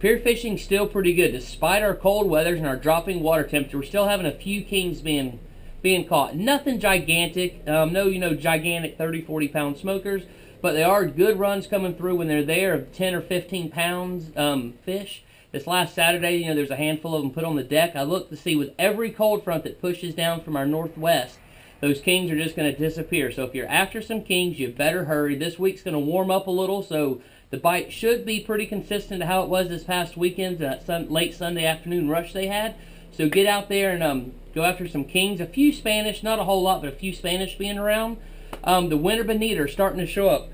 Pier fishing's still pretty good. Despite our cold weathers and our dropping water temperature, we're still having a few kings being caught. Nothing gigantic. No, gigantic 30, 40-pound smokers, but they are good runs coming through when they're there of 10 or 15 pounds fish. This last Saturday, there's a handful of them put on the deck. I looked to see with every cold front that pushes down from our northwest, those kings are just going to disappear. So if you're after some kings, you better hurry. This week's going to warm up a little, so the bite should be pretty consistent to how it was this past weekend, that late Sunday afternoon rush they had. So get out there and go after some kings. A few Spanish, not a whole lot, but a few Spanish being around. The winter bonita are starting to show up.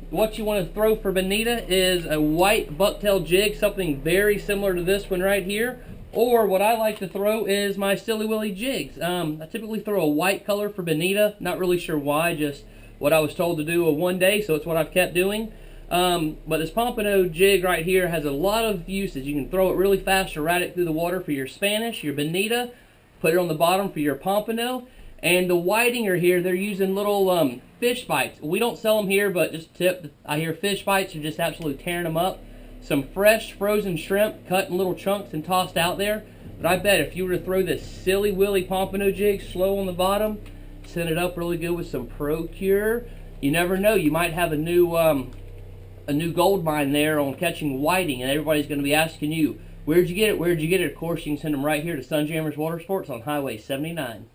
What you want to throw for bonita is a white bucktail jig, something very similar to this one right here. Or what I like to throw is my Silly Willy jigs. I typically throw a white color for bonita. Not really sure why, just what I was told to do one day, so it's what I've kept doing. But this pompano jig right here has a lot of uses. You can throw it really fast or ride it through the water for your Spanish, your bonita, put it on the bottom for your pompano. And the whitinger here, they're using little fish bites. We don't sell them here, but just a tip, I hear fish bites are just absolutely tearing them up. Some fresh frozen shrimp cut in little chunks and tossed out there. But I bet if you were to throw this Silly Willy pompano jig slow on the bottom, set it up really good with some Procure, you never know, you might have a new gold mine there on catching whiting, and everybody's going to be asking you, where'd you get it, where'd you get it? Of course, you can send them right here to Sunjammers Water Sports on Highway 79.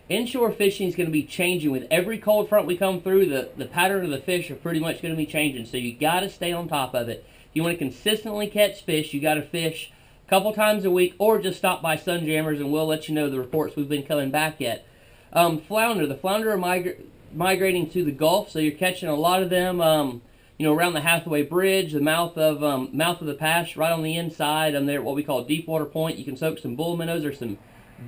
Inshore fishing is going to be changing with every cold front we come through. The pattern of the fish are pretty much going to be changing, so you got to stay on top of it. If you want to consistently catch fish, you got to fish a couple times a week, or just stop by Sunjammers and we'll let you know the reports we've been coming back at. Flounder. The flounder are migrating to the Gulf, so you're catching a lot of them around the Hathaway Bridge, the mouth of the pass, right on the inside. There at what we call Deepwater Point. You can soak some bull minnows or some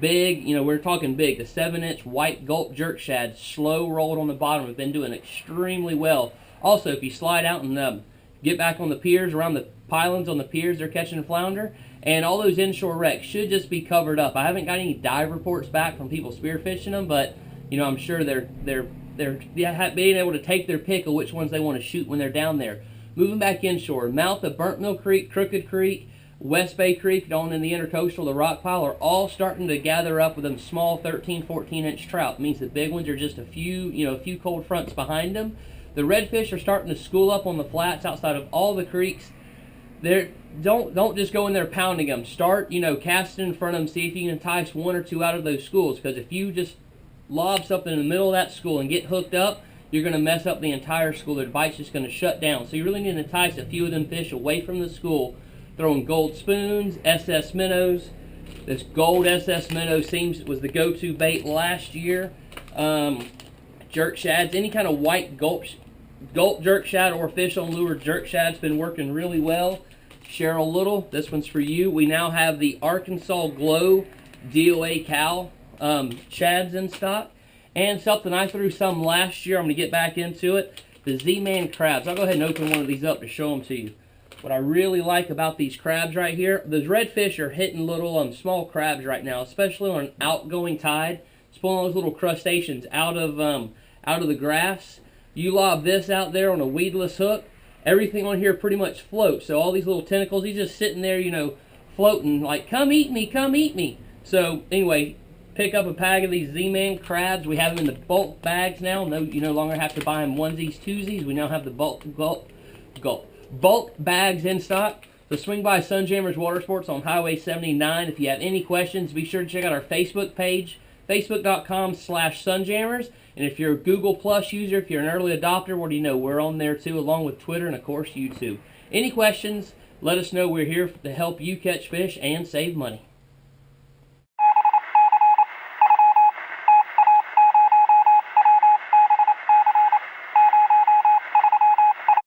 big, we're talking big, the 7-inch white gulp jerk shad, slow rolled on the bottom, have been doing extremely well. Also, if you slide out and get back on the piers, around the pylons on the piers, they're catching flounder. And all those inshore wrecks should just be covered up. I haven't got any dive reports back from people spearfishing them, but I'm sure they're being able to take their pick of which ones they want to shoot when they're down there. Moving back inshore, mouth of Burnt Mill Creek, Crooked Creek, West Bay Creek, down in the intercoastal, the rock pile, are all starting to gather up with them small 13, 14-inch trout. It means the big ones are just a few cold fronts behind them. The redfish are starting to school up on the flats outside of all the creeks. Don't just go in there pounding them. Start, casting in front of them, see if you can entice one or two out of those schools, because if you just lob something in the middle of that school and get hooked up, you're going to mess up the entire school. Their bite's just going to shut down. So you really need to entice a few of them fish away from the school. Throwing gold spoons, SS minnows. This gold SS minnow was the go-to bait last year. Jerk shads, any kind of white gulp jerk shad or fish on lure jerk shad's been working really well. Cheryl Little, this one's for you. We now have the Arkansas Glow DOA Cal shads in stock. And something I threw some last year, I'm going to get back into it, the Z-Man crabs. I'll go ahead and open one of these up to show them to you. What I really like about these crabs right here, those redfish are hitting little small crabs right now, especially on an outgoing tide. It's pulling those little crustaceans out of the grass. You lob this out there on a weedless hook, everything on here pretty much floats. So all these little tentacles, he's just sitting there, floating like, come eat me, come eat me. So anyway, pick up a pack of these Z-Man crabs. We have them in the bulk bags now. No, you no longer have to buy them onesies, twosies. We now have the bulk bags in stock. So swing by Sunjammers Water Sports on Highway 79. If you have any questions, be sure to check out our Facebook page, facebook.com/Sunjammers. And if you're a Google Plus user, if you're an early adopter, what do you know? We're on there too, along with Twitter and, of course, YouTube. Any questions, let us know. We're here to help you catch fish and save money.